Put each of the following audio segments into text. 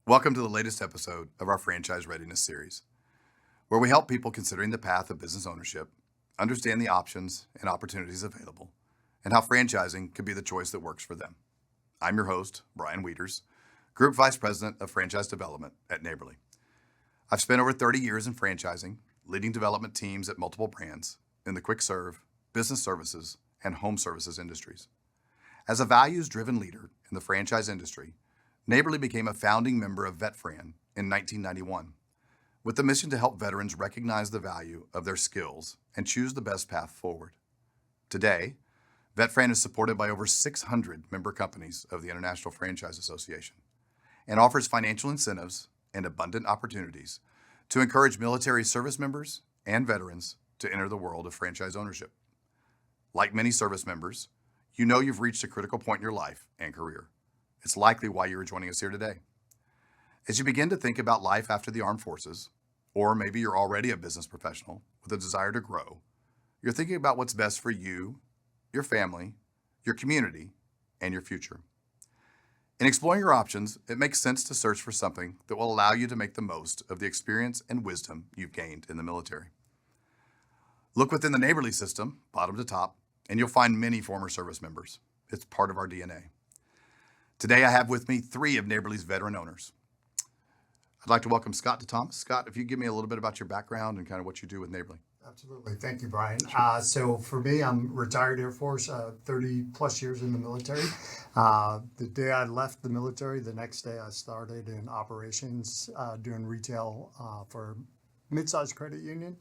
Welcome to the latest episode of our Franchise Readiness Series, where we help people considering the path of business ownership understand the options and opportunities available and how franchising could be the choice that works for them. I'm your host, Brian Wieters, Group Vice President of Franchise Development at Neighborly. I've spent over 30 years in franchising, leading development teams at multiple brands in the quick serve, business services, and home services industries. As a values-driven leader in the franchise industry, Neighborly became a founding member of VetFran in 1991, with the mission to help veterans recognize the value of their skills and choose the best path forward. Today, VetFran is supported by over 600 member companies of the International Franchise Association and offers financial incentives and abundant opportunities to encourage military service members and veterans to enter the world of franchise ownership. Like many service members, you know you've reached a critical point in your life and career. It's likely why you are joining us here today. As you begin to think about life after the armed forces, or maybe you're already a business professional with a desire to grow, you're thinking about what's best for you, your family, your community, and your future. In exploring your options, it makes sense to search for something that will allow you to make the most of the experience and wisdom you've gained in the military. Look within the Neighborly system, bottom to top, and you'll find many former service members. It's part of our DNA. Today, I have with me three of Neighborly's veteran owners. I'd like to welcome Scott DeThomas. Scott, if you give me a little bit about your background and kind of what you do with Neighborly. Absolutely. Thank you, Brian. So for me, I'm retired Air Force, 30 plus years in the military. The day I left the military, the next day I started in operations doing retail for mid-sized credit union.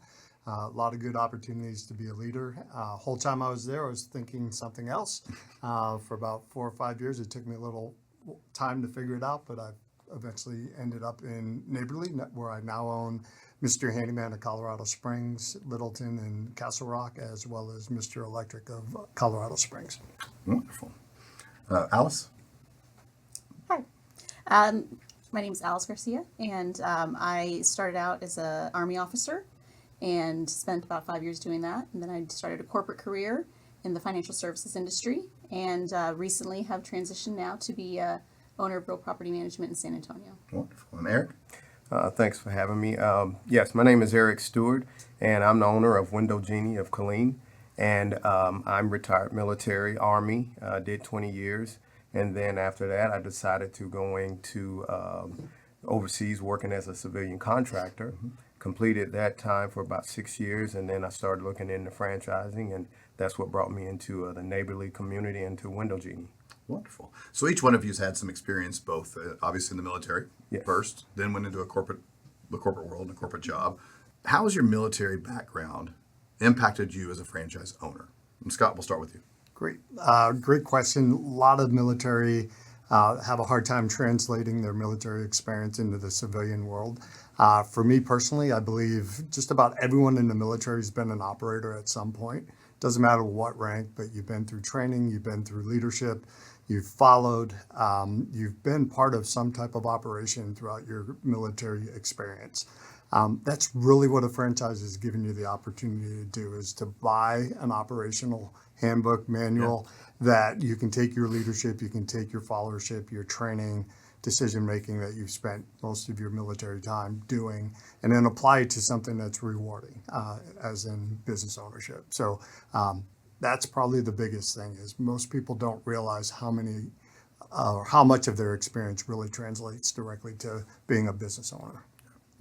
A lot of good opportunities to be a leader. Whole time I was there, I was thinking something else. For about 4 or 5 years, it took me a little time to figure it out, but I eventually ended up in Neighborly, where I now own Mr. Handyman of Colorado Springs, Littleton, and Castle Rock, as well as Mr. Electric of Colorado Springs. Wonderful. Alice? Hi. My name is Alice Garcia, and I started out as an Army officer and spent about 5 years doing that. And then I started a corporate career in the financial services industry, and recently have transitioned now to be owner of Real Property Management in San Antonio. Wonderful. And Eric? Thanks for having me. Yes, my name is Eric Stewart, and I'm the owner of Window Genie of Killeen. And I'm retired military, Army, did 20 years. And then after that, I decided to go into overseas working as a civilian contractor. Completed that time for about 6 years, and then I started looking into franchising, and that's what brought me into the Neighborly community and to Window Genie. Wonderful. So each one of you's had some experience, both obviously in the military Yes. first, then went into the corporate world and a corporate job. How has your military background impacted you as a franchise owner? And Scott, we'll start with you. Great question. A lot of military have a hard time translating their military experience into the civilian world. For me personally, I believe just about everyone in the military has been an operator at some point. Doesn't matter what rank, but you've been through training, you've been through leadership, you've followed, you've been part of some type of operation throughout your military experience. That's really what a franchise is giving you the opportunity to do, is to buy an operational handbook manual that you can take your leadership, you can take your followership, your training, decision making that you've spent most of your military time doing, and then apply it to something that's rewarding, as in business ownership. So that's probably the biggest thing, is most people don't realize how much of their experience really translates directly to being a business owner.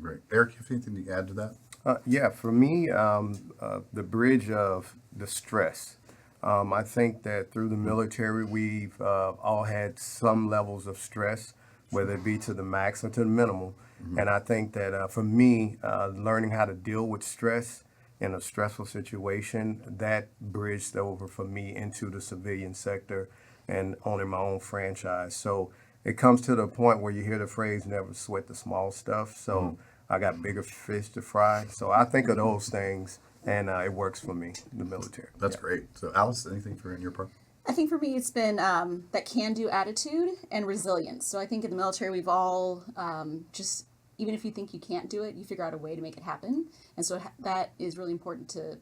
Great. Eric, you have anything to add to that? Yeah, for me, the bridge of the stress. I think that through the military, we've all had some levels of stress, whether it be to the max or to the minimal. Mm-hmm. And I think that for me, learning how to deal with stress in a stressful situation, that bridged over for me into the civilian sector and owning my own franchise. So it comes to the point where you hear the phrase, never sweat the small stuff. So I got bigger fish to fry. So I think of those things, and it works for me, the military. That's great. So Alice, anything for in your part? I think for me, it's been that can-do attitude and resilience. So I think in the military, we've all just, even if you think you can't do it, you figure out a way to make it happen. And so that is really important to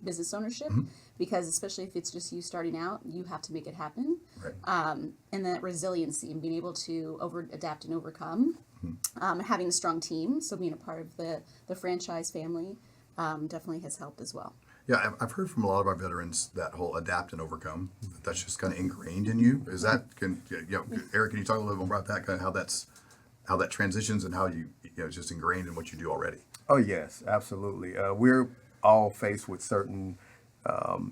business ownership. Mm-hmm. because especially if it's just you starting out, you have to make it happen. Right. And that resiliency and being able to adapt and overcome, having a strong team. So being a part of the franchise family definitely has helped as well. Yeah, I've heard from a lot of our veterans that whole adapt and overcome. That's just kind of ingrained in you. Is that Eric? Can you talk a little bit more about that? Kind of how that transitions and how it's just ingrained in what you do already. Oh, yes, absolutely. We're all faced with certain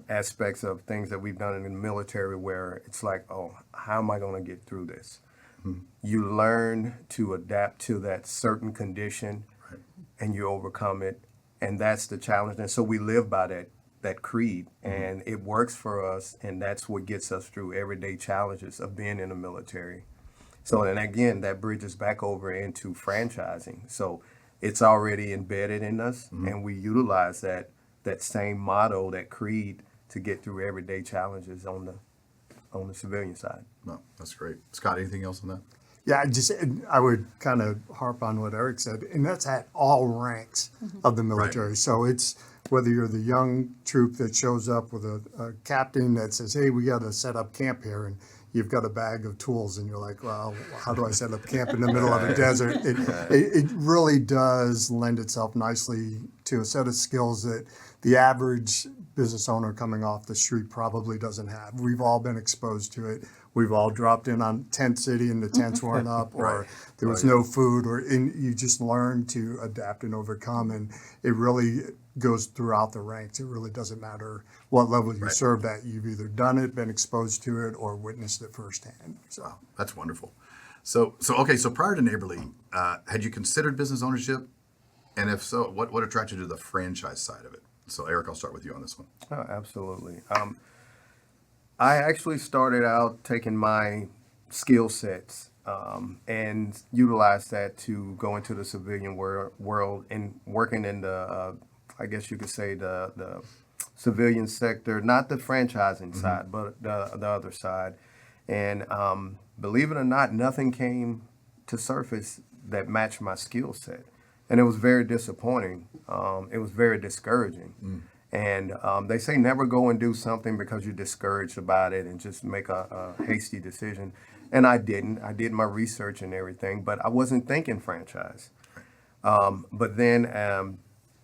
aspects of things that we've done in the military where it's like, oh, how am I going to get through this? You learn to adapt to that certain condition, Right. and you overcome it. And that's the challenge. And so we live by that creed, and it works for us. And that's what gets us through everyday challenges of being in the military. So, and again, that bridges back over into franchising. So it's already embedded in us, and we utilize that same motto, that creed, to get through everyday challenges on the civilian side. No, that's great. Scott, anything else on that? Yeah, I would kind of harp on what Eric said, and that's at all ranks of the military. So it's whether you're the young troop that shows up with a captain that says, hey, we got to set up camp here, and you've got a bag of tools, and you're like, well, how do I set up camp in the middle of a desert? It really does lend itself nicely to a set of skills that the average business owner coming off the street probably doesn't have. We've all been exposed to it. We've all dropped in on tent city and the tents weren't up, or Right. there was no food, you just learn to adapt and overcome. And it really goes throughout the ranks. It really doesn't matter what level you Right. served at. You've either done it, been exposed to it, or witnessed it firsthand. So. Wow, that's wonderful. So okay. So prior to Neighborly, had you considered business ownership? And if so, what attracted you to the franchise side of it? So Eric, I'll start with you on this one. Oh, absolutely. I actually started out taking my skill sets and utilized that to go into the civilian world and working in the, I guess you could say, the civilian sector, not the franchising side, but the other side. And believe it or not, nothing came to surface that matched my skill set. And it was very disappointing. It was very discouraging. And they say never go and do something because you're discouraged about it and just make a hasty decision. And I didn't. I did my research and everything, but I wasn't thinking franchise. But then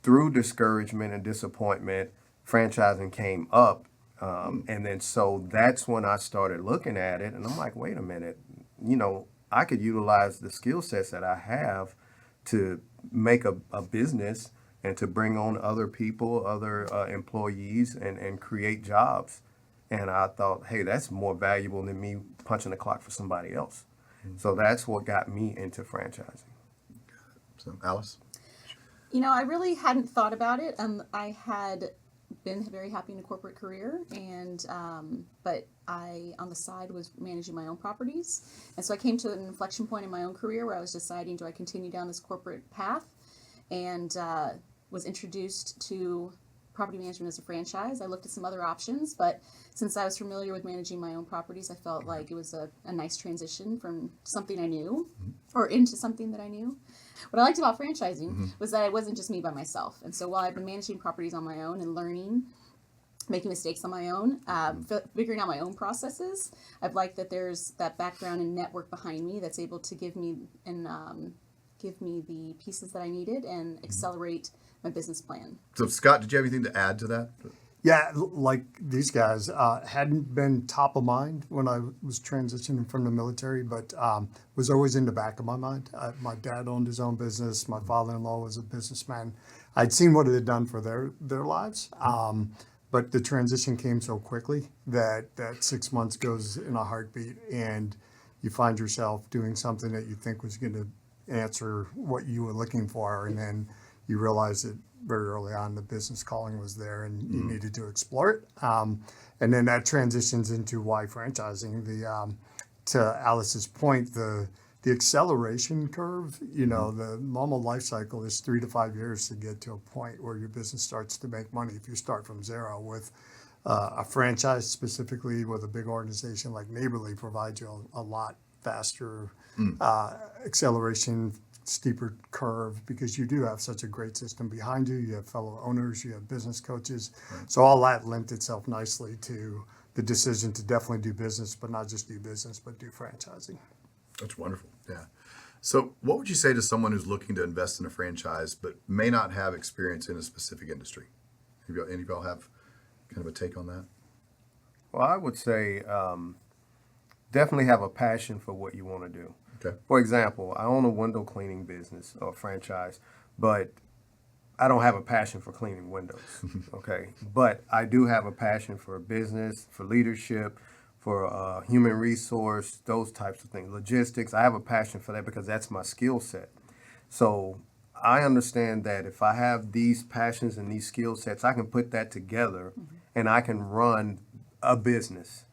through discouragement and disappointment, franchising came up. And then so that's when I started looking at it. And I'm like, wait a minute, I could utilize the skill sets that I have to make a business and to bring on other people, other employees, and create jobs. And I thought, hey, that's more valuable than me punching the clock for somebody else. So that's what got me into franchising. So Alice. I really hadn't thought about it. I had been very happy in a corporate career, and but I, on the side, was managing my own properties. And so I came to an inflection point in my own career where I was deciding, do I continue down this corporate path? And was introduced to property management as a franchise. I looked at some other options, but since I was familiar with managing my own properties, I felt like it was a nice transition from something I knew or into something that I knew. What I liked about franchising was that it wasn't just me by myself. And so while I've been managing properties on my own and learning, making mistakes on my own, figuring out my own processes, I've liked that there's that background and network behind me that's able to give me the pieces that I needed and accelerate my business plan. So Scott, did you have anything to add to that? Yeah, like these guys, hadn't been top of mind when I was transitioning from the military, but was always in the back of my mind. My dad owned his own business. My father-in-law was a businessman. I'd seen what it had done for their lives, but the transition came so quickly that 6 months goes in a heartbeat, and you find yourself doing something that you think was going to answer what you were looking for, and then you realize that very early on the business calling was there and you needed to explore it. And then that transitions into why franchising. To Alice's point, the acceleration curve, the normal life cycle is 3 to 5 years to get to a point where your business starts to make money if you start from zero. With a franchise, specifically with a big organization like Neighborly, provides you a lot faster acceleration steeper curve because you do have such a great system behind you. You have fellow owners, you have business coaches. So all that lent itself nicely to the decision to definitely do business, but not just do business, but do franchising. That's wonderful. Yeah. So, what would you say to someone who's looking to invest in a franchise but may not have experience in a specific industry? Any of y'all have kind of a take on that? Well, I would say definitely have a passion for what you want to do. Okay. For example, I own a window cleaning business or franchise, but I don't have a passion for cleaning windows. Okay. But I do have a passion for business, for leadership, for human resource, those types of things, logistics. I have a passion for that because that's my skill set. So I understand that if I have these passions and these skill sets, I can put that together and I can run a business.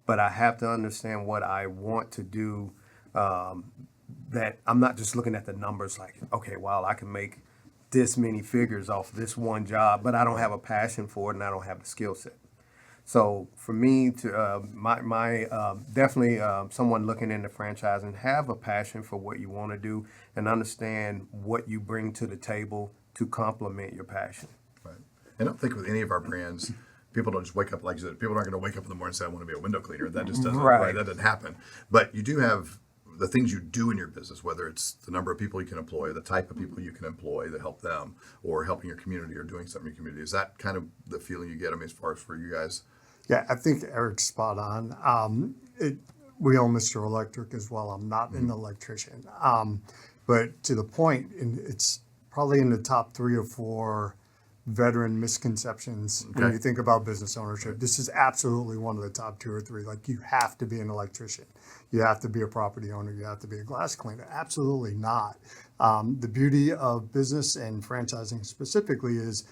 But I have to understand what I want to do. That I'm not just looking at the numbers like, okay, well, I can make this many figures off this one job, but I don't have a passion for it and I don't have the skill set. So for me to definitely someone looking into franchising, have a passion for what you want to do and understand what you bring to the table to complement your passion. Right. And I don't think with any of our brands, people don't just wake up like you said. People aren't going to wake up in the morning and say, "I want to be a window cleaner." That just doesn't. Right. That doesn't happen. But you do have the things you do in your business, whether it's the number of people you can employ, the type of people you can employ to help them, or helping your community or doing something in your community. Is that kind of the feeling you get? I mean, as far as for you guys. Yeah, I think Eric's spot on. We own Mr. Electric as well. I'm not an electrician. But to the point, and it's probably in the top 3 or 4 veteran misconceptions when Okay. you think about business ownership. This is absolutely one of the top 2 or 3. Like, you have to be an electrician. You have to be a property owner. You have to be a glass cleaner. Absolutely not. The beauty of business and franchising specifically is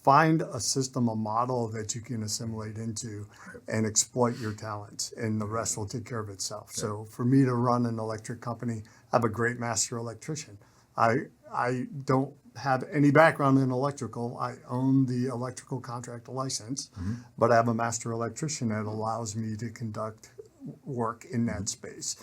find a system, a model that you can assimilate into and exploit your talents, and the rest will take care of itself. So for me to run an electric company, I have a great master electrician. I don't have any background in electrical. I own the electrical contractor license, but I have a master electrician that allows me to conduct work in that space.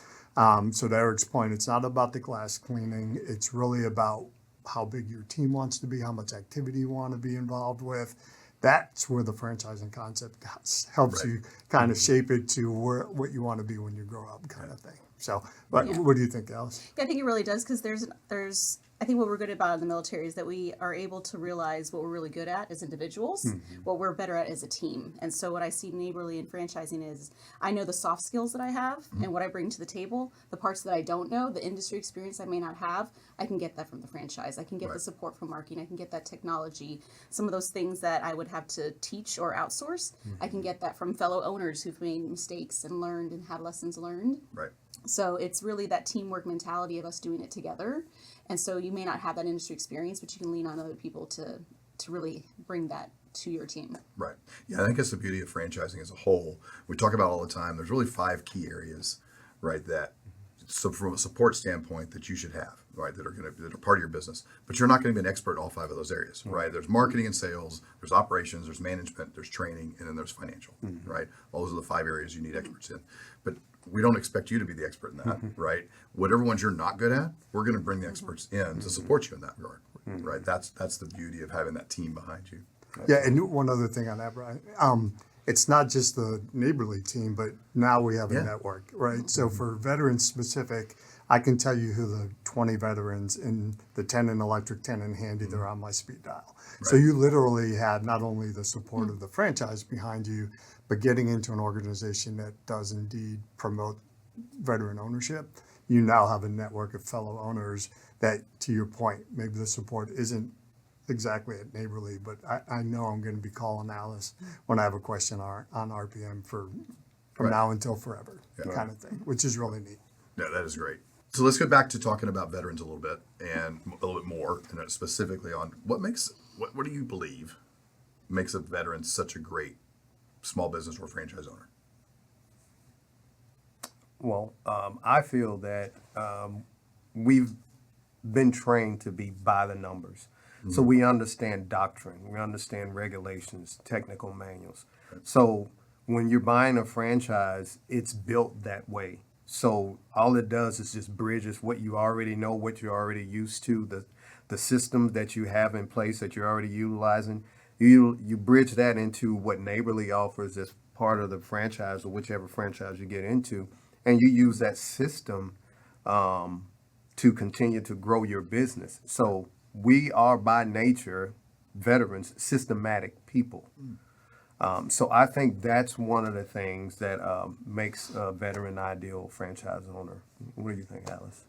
So to Eric's point, it's not about the glass cleaning. It's really about how big your team wants to be, how much activity you want to be involved with. That's where the franchising concept helps Right. you kind of shape it to what you want to be when you grow up, kind of thing. So, what do you think, Alice? Yeah, I think it really does because there's I think what we're good about in the military is that we are able to realize what we're really good at as individuals, what we're better at as a team. And so what I see neighborly and franchising is I know the soft skills that I have and what I bring to the table. The parts that I don't know, the industry experience I may not have, I can get that from the franchise. I can get the support from marketing. I can get that technology. Some of those things that I would have to teach or outsource, I can get that from fellow owners who've made mistakes and learned and had lessons learned. Right. So it's really that teamwork mentality of us doing it together. And so you may not have that industry experience, but you can lean on other people to really bring that to your team. Right. Yeah, I think that's the beauty of franchising as a whole. We talk about all the time. There's really 5 key areas, right, that so from a support standpoint that you should have, right, that are part of your business. But you're not going to be an expert in all 5 of those areas, right? There's marketing and sales, there's operations, there's management, there's training, and then there's financial, right? Those are the 5 areas you need experts in. But we don't expect you to be the expert in that, right? Whatever ones you're not good at, we're going to bring the experts in to support you in that regard, right? That's the beauty of having that team behind you. Yeah, and one other thing on that, Brian. It's not just the neighborly team, but now we have a network, right? So for veterans specific, I can tell you who the 20 veterans in the 10 in electric, 10 in handy, they're on my speed dial. So you literally have not only the support of the franchise behind you, but getting into an organization that does indeed promote veteran ownership, you now have a network of fellow owners that, to your point, maybe the support isn't exactly at neighborly, but I know I'm going to be calling Alice when I have a question on RPM from now until forever, kind of thing, which is really neat. Yeah, that is great. So let's go back to talking about veterans a little bit and a little bit more, and specifically on what do you believe makes a veteran such a great small business or franchise owner? Well, I feel that we've been trained to be by the numbers. So we understand doctrine, we understand regulations, technical manuals. So when you're buying a franchise, it's built that way. So all it does is just bridges what you already know, what you're already used to, the systems that you have in place that you're already utilizing. You bridge that into what Neighborly offers as part of the franchise or whichever franchise you get into, and you use that system to continue to grow your business. So we are by nature veterans, systematic people. So I think that's one of the things that makes a veteran ideal franchise owner. What do you think, Alice?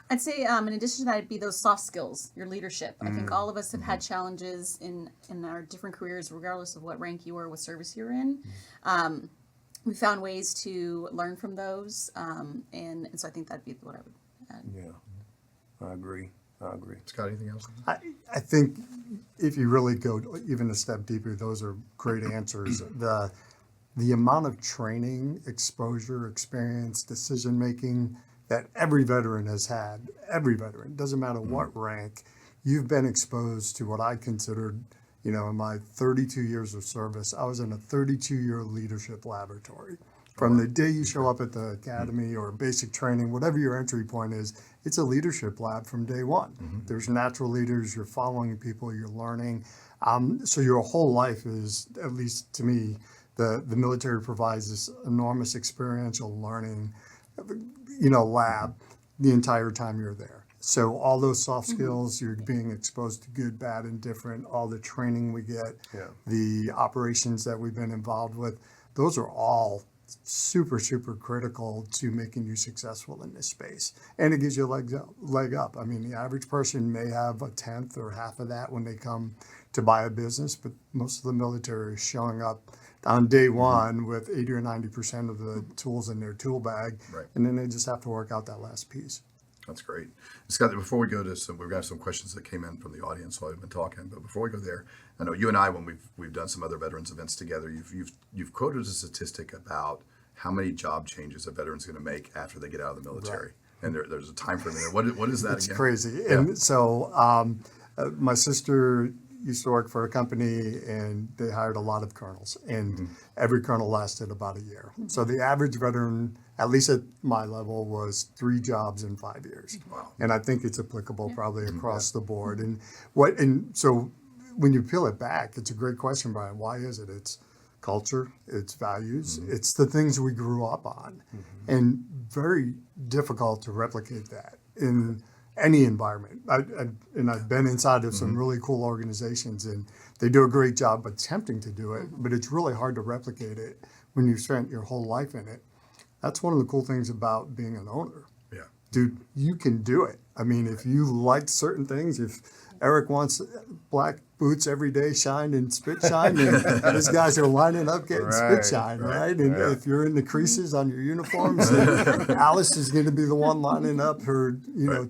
I'd say, in addition to that, it'd be those soft skills, your leadership. I think all of us have had challenges in our different careers, regardless of what rank you are, what service you're in. We found ways to learn from those, and so I think that'd be what I would add. Yeah, I agree. Scott, anything else? I think if you really go even a step deeper, those are great answers. The amount of training, exposure, experience, decision making that every veteran has had, every veteran, doesn't matter what rank, you've been exposed to what I considered, in my 32 years of service, I was in a 32-year leadership laboratory. From the day you show up at the academy or basic training, whatever your entry point is, it's a leadership lab from day one. There's natural leaders, you're following people, you're learning. So your whole life is, at least to me, the military provides this enormous experiential learning, lab the entire time you're there. So all those soft skills, you're being exposed to good, bad, and different, all the training we get, the operations that we've been involved with, those are all super, super critical to making you successful in this space. And it gives you a leg up. I mean, the average person may have a tenth or half of that when they come to buy a business, but most of the military is showing up on day one with 80 or 90% of the tools in their tool bag. Right. And then they just have to work out that last piece. That's great. Scott, before we go to we've got some questions that came in from the audience while we've been talking, but before we go there, I know you and I, when we've done some other veterans events together, you've quoted a statistic about how many job changes a veteran's going to make after they get out of the military. Right. And there's a time frame in there. What is that It's again? crazy. Yeah. And so my sister used to work for a company and they hired a lot of colonels, and every colonel lasted about a year. So the average veteran, at least at my level, was 3 jobs in 5 years. Wow. And I think it's applicable probably across the board. And so when you peel it back, it's a great question, Brian. Why is it? It's culture, it's values, it's the things we grew up on, and very difficult to replicate that in any environment. I've been inside of some really cool organizations, and they do a great job attempting to do it, but it's really hard to replicate it when you've spent your whole life in it. That's one of the cool things about being an owner. Yeah. Dude, you can do it. I mean, if you like certain things, if Eric wants black boots every day, shine and spit shine, and these guys are lining up getting spit shine, right? And if you're in the creases on your uniforms, then Alice is going to be the one lining up her,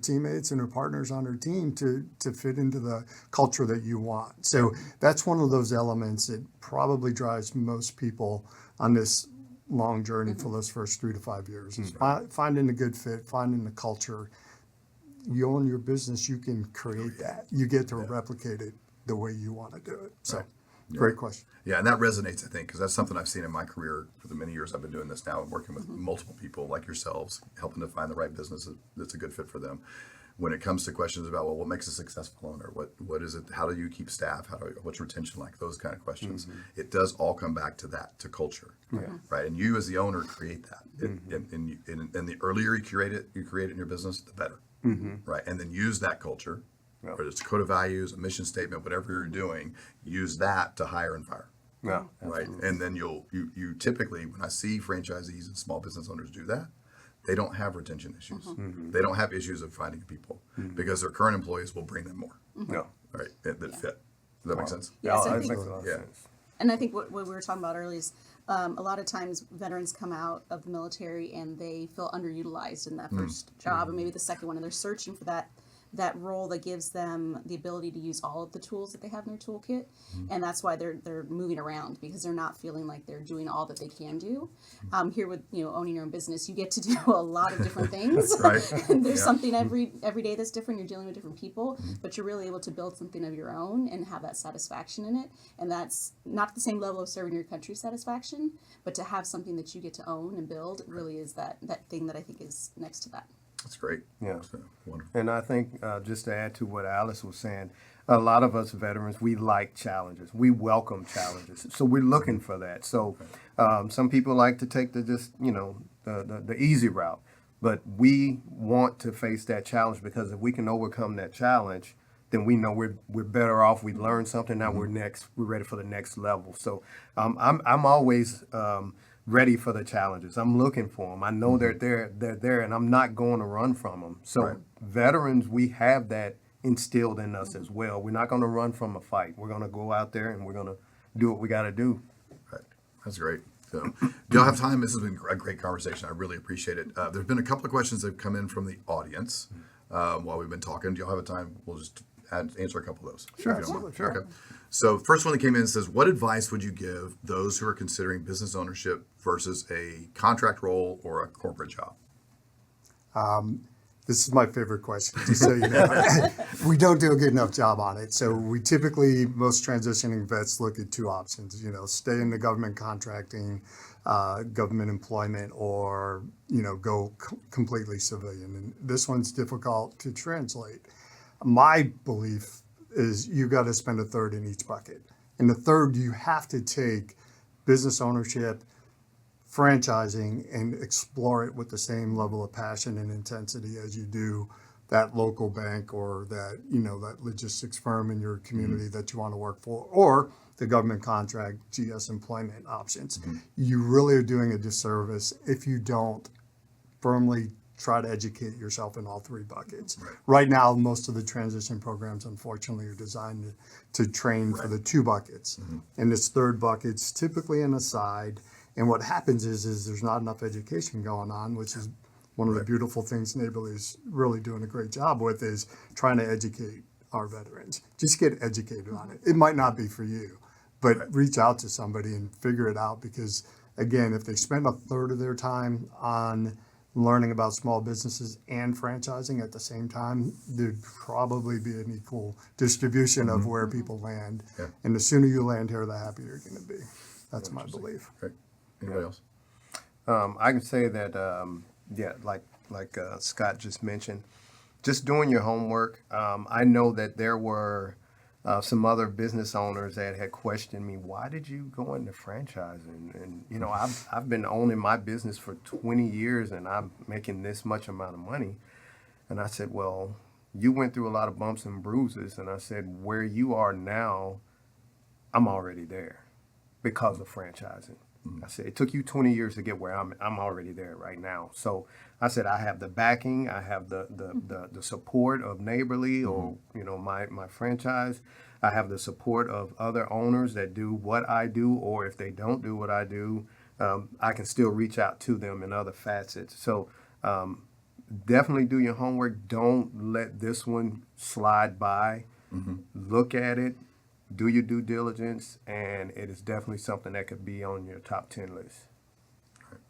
teammates and her partners on her team to fit into the culture that you want. So that's one of those elements that probably drives most people on this long journey for those first 3 to 5 years. Is finding a good fit, finding the culture. You own your business, you can create that. You get to replicate it the way you want to do it. So, great question. Yeah, and that resonates, I think, because that's something I've seen in my career for the many years I've been doing this now and working with multiple people like yourselves, helping to find the right business that's a good fit for them. When it comes to questions about, well, what makes a successful owner? What is it? How do you keep staff? What's retention like? Those kind of questions. It does all come back to that, to culture, right? And you as the owner create that. And the earlier you create it in your business, the better, right? And then use that culture, whether it's a code of values, a mission statement, whatever you're doing, use that to hire and fire. Yeah. Right. And then you typically, when I see franchisees and small business owners do that, they don't have retention issues. They don't have issues of finding people because their current employees will bring them more. No. Right. That fit. Does that make sense? Yes, I that think- makes a lot of sense. And I think what we were talking about earlier is a lot of times veterans come out of the military and they feel underutilized in that first job, and maybe the second one, and they're searching for that that role that gives them the ability to use all of the tools that they have in their toolkit, and that's why they're moving around, because they're not feeling like they're doing all that they can do. Here with owning your own business, you get to do a lot of different things. Right. And there's Yeah. something every day that's different. You're dealing with different people, but you're really able to build something of your own and have that satisfaction in it. And that's not the same level of serving your country satisfaction, but to have something that you get to own and build really is that thing that I think is next to that. That's great. Yeah. So, wonderful. And I think just to add to what Alice was saying, a lot of us veterans, we like challenges. We welcome challenges. So we're looking for that. So some people like to take the easy route, but we want to face that challenge, because if we can overcome that challenge, then we know we're better off. We learned something. Now we're ready for the next level. So I'm always ready for the challenges. I'm looking for them. I know they're there, and I'm not going to run from them. So Right. veterans, we have that instilled in us as well. We're not going to run from a fight. We're going to go out there and we're going to do what we got to do. Right. That's great. So, do y'all have time? This has been a great conversation. I really appreciate it. There's been a couple of questions that have come in from the audience while we've been talking. Do y'all have a time? We'll just answer a couple of those. Sure, if you don't mind. absolutely, sure. Okay. So, first one that came in says, what advice would you give those who are considering business ownership versus a contract role or a corporate job? This is my favorite question, just so you know. We don't do a good enough job on it. So we typically, most transitioning vets look at two options, stay in the government contracting, government employment, or, go completely civilian. And this one's difficult to translate. My belief is you got to spend a third in each bucket. And the third, you have to take business ownership, franchising, and explore it with the same level of passion and intensity as you do that local bank or that that logistics firm in your community that you want to work for, or the government contract GS employment options. You really are doing a disservice if you don't firmly try to educate yourself in all three buckets. Right now, most of the transition programs, unfortunately, are designed to train for the two buckets. And this third bucket's typically an aside. And what happens is there's not enough education going on, which is one of the beautiful things Neighborly is really doing a great job with, is trying to educate our veterans. Just get educated on it. It might not be for you, but reach out to somebody and figure it out, because, again, if they spend a third of their time on learning about small businesses and franchising at the same time, there'd probably be an equal distribution of where people land. Yeah. And the sooner you land here, the happier you're going to be. That's my belief. Great. Anybody else? I can say that, like Scott just mentioned, just doing your homework. I know that there were some other business owners that had questioned me, why did you go into franchising? And, I've been owning my business for 20 years and I'm making this much amount of money. And I said, well, you went through a lot of bumps and bruises. And I said, where you are now, I'm already there because of franchising. I said, it took you 20 years to get where I'm already there right now. So I said, I have the backing, I have the support of Neighborly or, my franchise. I have the support of other owners that do what I do, or if they don't do what I do, I can still reach out to them in other facets. So definitely do your homework. Don't let this one slide by. Look at it. Do your due diligence, and it is definitely something that could be on your top 10 list.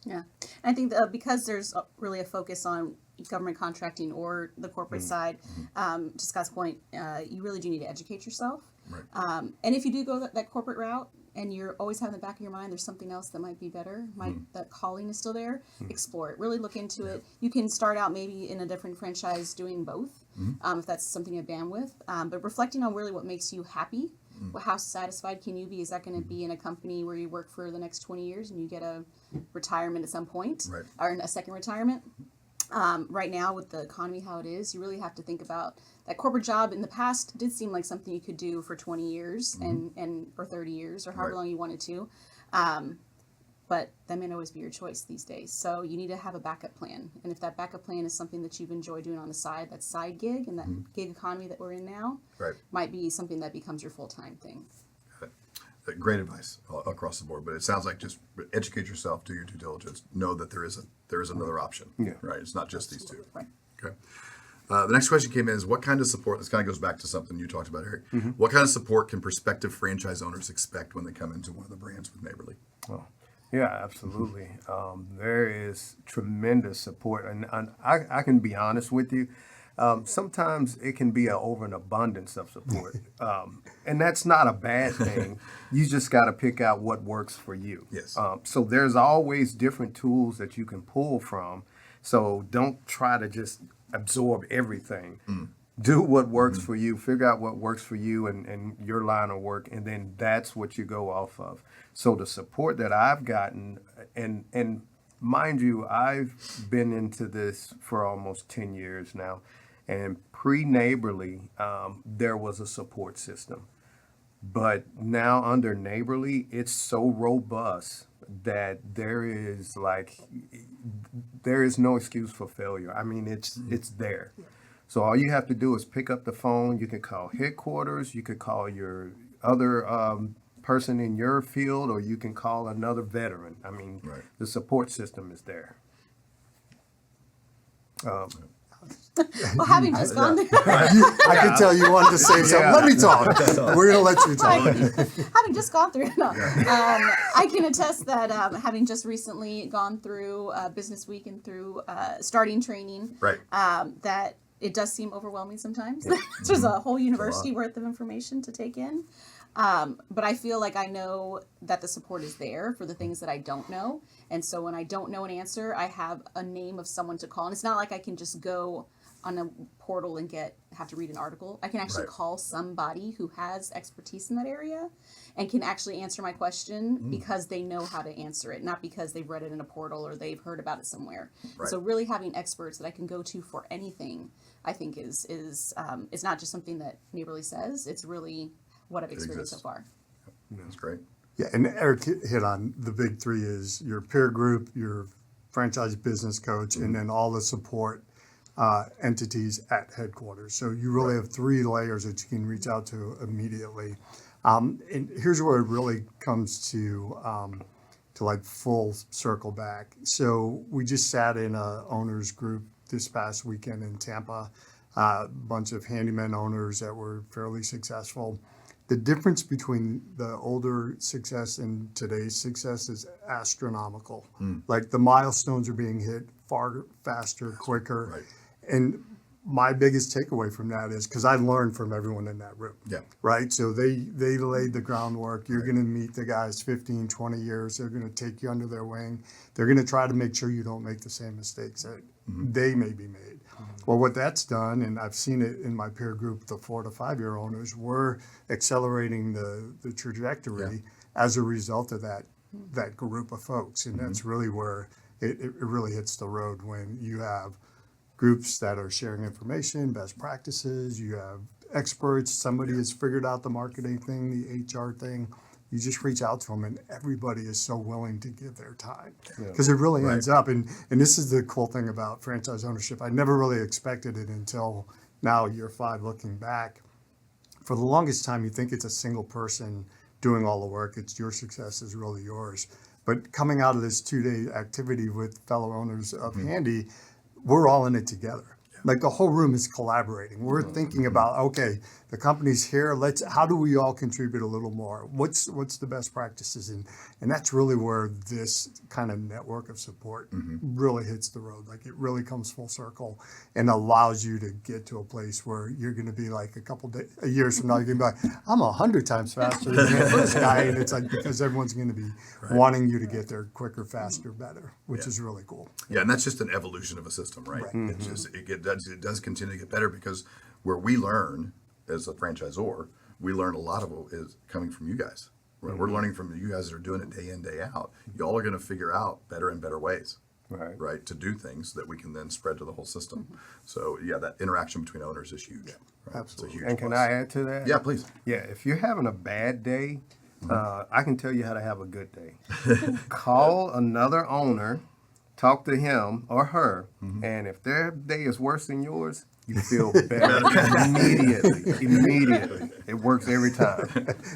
Yeah, I think because there's really a focus on government contracting or the corporate side, to Scott's point, you really do need to educate yourself. Right. And if you do go that corporate route, and you're always having in the back of your mind, there's something else that might be better, that calling is still there, explore it, really look into it. You can start out maybe in a different franchise doing both, if that's something you have bandwidth, but reflecting on really what makes you happy. Well, how satisfied can you be? Is that going to be in a company where you work for the next 20 years and you get a retirement at some point, Right. or a second retirement? Right now, with the economy how it is, you really have to think about that corporate job. In the past, did seem like something you could do for 20 years and or 30 years or however Right. long you wanted to. But that may not always be your choice these days. So you need to have a backup plan. And if that backup plan is something that you've enjoyed doing on the side, that side gig and that gig economy that we're in now, Right. might be something that becomes your full-time thing. Great advice across the board, but it sounds like just educate yourself, do your due diligence, know that there is another option. Yeah. Right. It's not just these two. Right. Okay. The next question came in is what kind of support, this kind of goes back to something you talked about, Eric. What kind of support can prospective franchise owners expect when they come into one of the brands with Neighborly? Oh, yeah, absolutely. There is tremendous support, and I can be honest with you. Sometimes it can be over an abundance of support, and that's not a bad thing. You just got to pick out what works for you. Yes. So there's always different tools that you can pull from. So don't try to just absorb everything. Do what works for you. Figure out what works for you and your line of work, and then that's what you go off of. So the support that I've gotten, and mind you, I've been into this for almost 10 years now, and pre-Neighborly, there was a support system. But now under Neighborly, it's so robust that there is no excuse for failure. I mean, it's there. So all you have to do is pick up the phone. You can call headquarters. You could call your other person in your field, or you can call another veteran. I mean, Right. the support system is there. Well, having just gone there, I could tell you wanted to say something. Yeah. Let me talk. We're going to let you talk. having just gone through, no, I can attest that having just recently gone through Business Week and through starting training, Right. that it does seem overwhelming sometimes. There's a whole university worth of information to take in. But I feel like I know that the support is there for the things that I don't know. And so when I don't know an answer, I have a name of someone to call. And it's not like I can just go on a portal and have to read an article. I can actually Right. call somebody who has expertise in that area and can actually answer my question because they know how to answer it, not because they've read it in a portal or they've heard about it somewhere. Right. So really having experts that I can go to for anything, I think is not just something that Neighborly says. It's really what I've experienced so exists. far. That's great. Yeah, and Eric hit on the big three is your peer group, your franchise business coach, and then all the support entities at headquarters. So you really have three layers that you can reach out to immediately. And here's where it really comes to like full circle back. So we just sat in a owners group this past weekend in Tampa, a bunch of handyman owners that were fairly successful. The difference between the older success and today's success is astronomical. Like the milestones are being hit far faster, quicker. Right. And my biggest takeaway from that is because I learned from everyone in that room. Yeah. Right. So they laid the groundwork. You're going to meet the guys 15, 20 years. They're going to take you under their wing. They're going to try to make sure you don't make the same mistakes that they may be made. Well, what that's done, and I've seen it in my peer group, the 4 to 5 year owners, we're accelerating the trajectory as a result of that group of folks. And that's really where it really hits the road when you have groups that are sharing information, best practices, you have experts, somebody has figured out the marketing thing, the HR thing. You just reach out to them and everybody is so willing to give their time because it really ends up. And this is the cool thing about franchise ownership. I never really expected it until now, year 5, looking back. For the longest time, you think it's a single person doing all the work. It's your success is really yours. But coming out of this 2-day activity with fellow owners of Handy, we're all in it together. Like the whole room is collaborating. We're thinking about, okay, the company's here. How do we all contribute a little more? What's the best practices? And that's really where this kind of network of support really hits the road. Like it really comes full circle and allows you to get to a place where you're going to be like a years from now, you're going to be like, I'm 100 times faster than the first guy. And it's like, because everyone's going to be wanting you to get there quicker, faster, better, which is really cool. Yeah, and that's just an evolution of a system, right? It's just it does continue to get better because where we learn as a franchisor, we learn a lot of it is coming from you guys. Right? We're learning from you guys that are doing it day in, day out. Y'all are going to figure out better and better ways, right, to do things that we can then spread to the whole system. So yeah, that interaction between owners is huge. Right? Absolutely. It's a huge And can plus. I add to that? Yeah, please. Yeah, if you're having a bad day, I can tell you how to have a good day. Call another owner, talk to him or her, and if their day is worse than yours, you feel better immediately. It works every time.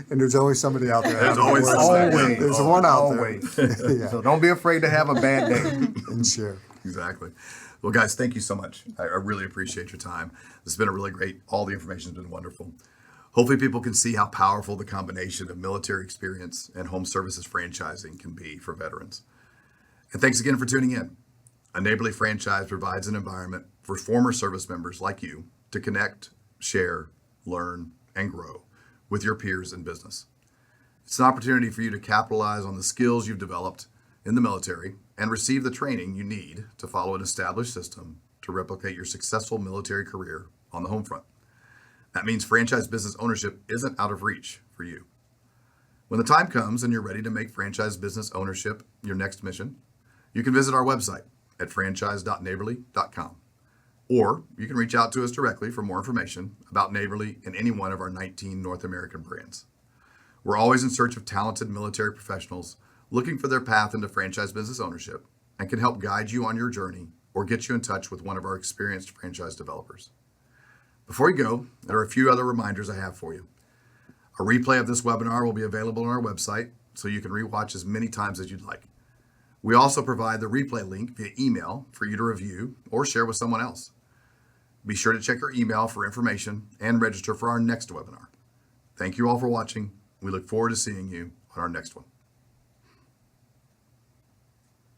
And there's always somebody out there. There's having always worse somebody. day. Always. There's one out Always. there. Yeah. So don't be afraid to have a bad day. And share. Exactly. Well, guys, thank you so much. I really appreciate your time. This has been a really great, all the information has been wonderful. Hopefully people can see how powerful the combination of military experience and home services franchising can be for veterans. And thanks again for tuning in. A Neighborly franchise provides an environment for former service members like you to connect, share, learn, and grow with your peers in business. It's an opportunity for you to capitalize on the skills you've developed in the military and receive the training you need to follow an established system to replicate your successful military career on the home front. That means franchise business ownership isn't out of reach for you. When the time comes and you're ready to make franchise business ownership your next mission, you can visit our website at franchise.neighborly.com. Or you can reach out to us directly for more information about Neighborly and any one of our 19 North American brands. We're always in search of talented military professionals looking for their path into franchise business ownership and can help guide you on your journey or get you in touch with one of our experienced franchise developers. Before you go, there are a few other reminders I have for you. A replay of this webinar will be available on our website, so you can rewatch as many times as you'd like. We also provide the replay link via email for you to review or share with someone else. Be sure to check your email for information and register for our next webinar. Thank you all for watching. We look forward to seeing you on our next one.